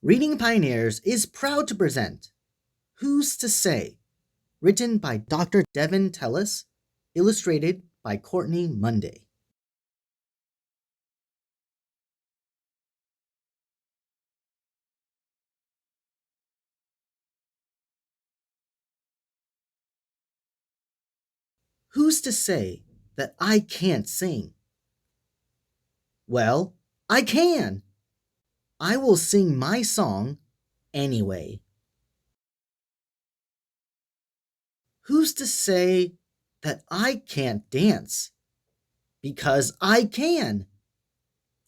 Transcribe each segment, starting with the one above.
Reading Pioneers is proud to present Who's to Say, written by Dr. Devin Tellis, illustrated by Courtney Monday. Who's to say that I can't sing? Well, I can. I will sing my song anyway. Who's to say that I can't dance? Because I can.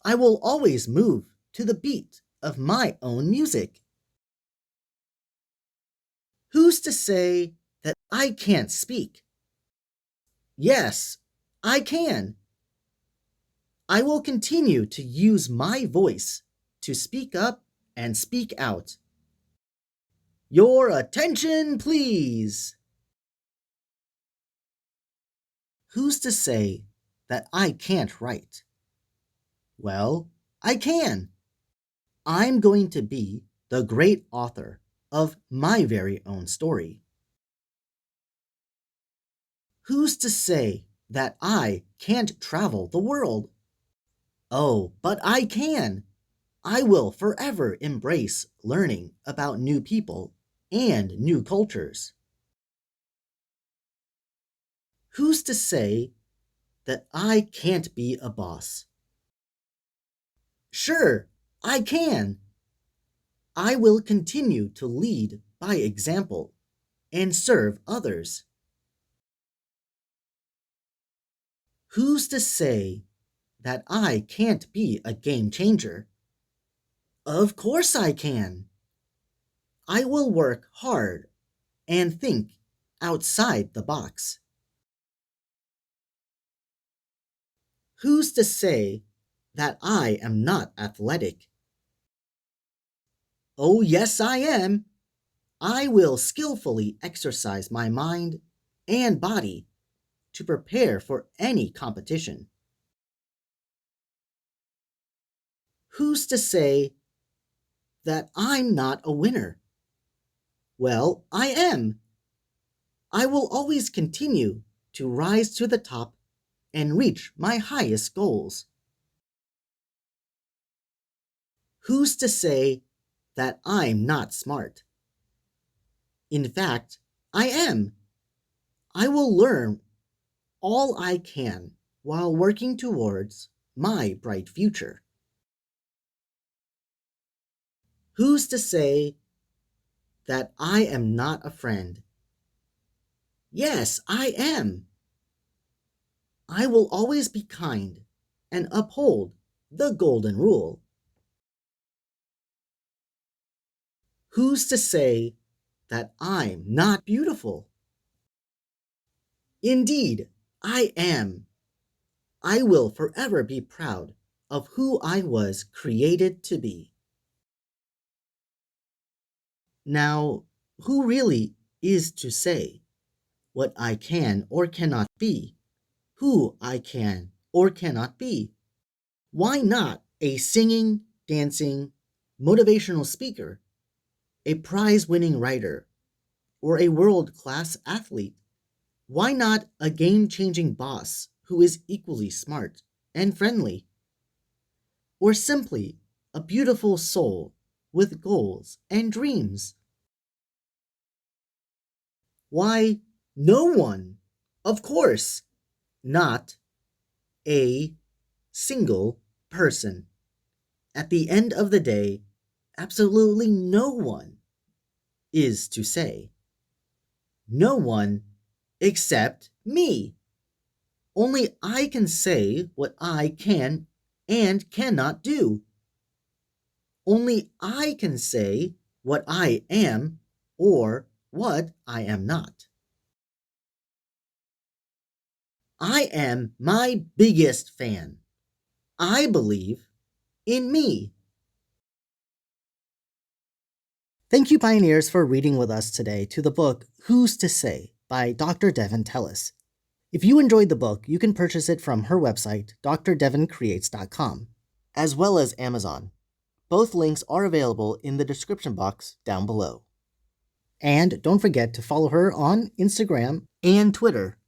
I will always move to the beat of my own music. Who's to say that I can't speak? Yes, I can. I will continue to use my voice to speak up and speak out. Your attention, please. Who's to say that I can't write? Well, I can. I'm going to be the great author of my very own story. Who's to say that I can't travel the world? Oh, but I can. I will forever embrace learning about new people and new cultures. Who's to say that I can't be a boss? Sure, I can. I will continue to lead by example and serve others. Who's to say that I can't be a game changer? Of course I can. I will work hard and think outside the box. Who's to say that I am not athletic? Oh, yes, I am. I will skillfully exercise my mind and body to prepare for any competition. Who's to say that I'm not a winner? Well, I am. I will always continue to rise to the top and reach my highest goals. Who's to say that I'm not smart? In fact, I am. I will learn all I can while working towards my bright future. Who's to say that I am not a friend? Yes, I am. I will always be kind and uphold the golden rule. Who's to say that I'm not beautiful? Indeed, I am. I will forever be proud of who I was created to be. Now, who really is to say what I can or cannot be, who I can or cannot be? Why not a singing, dancing, motivational speaker, a prize winning writer, or a world class athlete? Why not a game changing boss who is equally smart and friendly? Or simply a beautiful soul with goals and dreams? Why, no one, of course, not a single person. At the end of the day, absolutely no one is to say. No one except me. Only I can say what I can and cannot do. Only I can say what I am or what I am not. I am my biggest fan. I believe in me. Thank you, Pioneers, for reading with us today to the book Who's to Say by Dr. Devin Tellis. If you enjoyed the book, you can purchase it from her website, drdevincreates.com, as well as Amazon. Both links are available in the description box down below. And don't forget to follow her on Instagram and Twitter.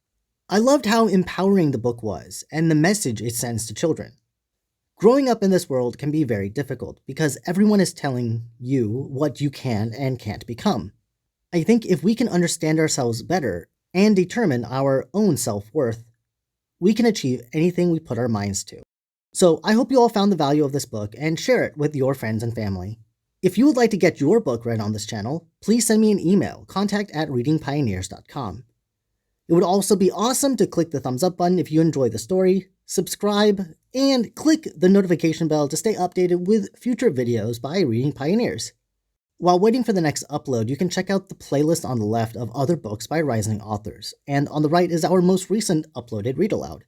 I loved how empowering the book was and the message it sends to children. Growing up in this world can be very difficult because everyone is telling you what you can and can't become. I think if we can understand ourselves better and determine our own self-worth, we can achieve anything we put our minds to. So I hope you all found the value of this book and share it with your friends and family. If you would like to get your book read on this channel, please send me an email, contact@readingpioneers.com. It would also be awesome to click the thumbs up button if you enjoy the story, subscribe, and click the notification bell to stay updated with future videos by Reading Pioneers. While waiting for the next upload, you can check out the playlist on the left of other books by rising authors, and on the right is our most recent uploaded read aloud.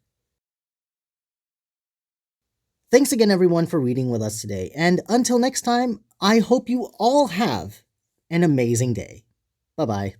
Thanks again everyone for reading with us today, and until next time, I hope you all have an amazing day. Bye-bye.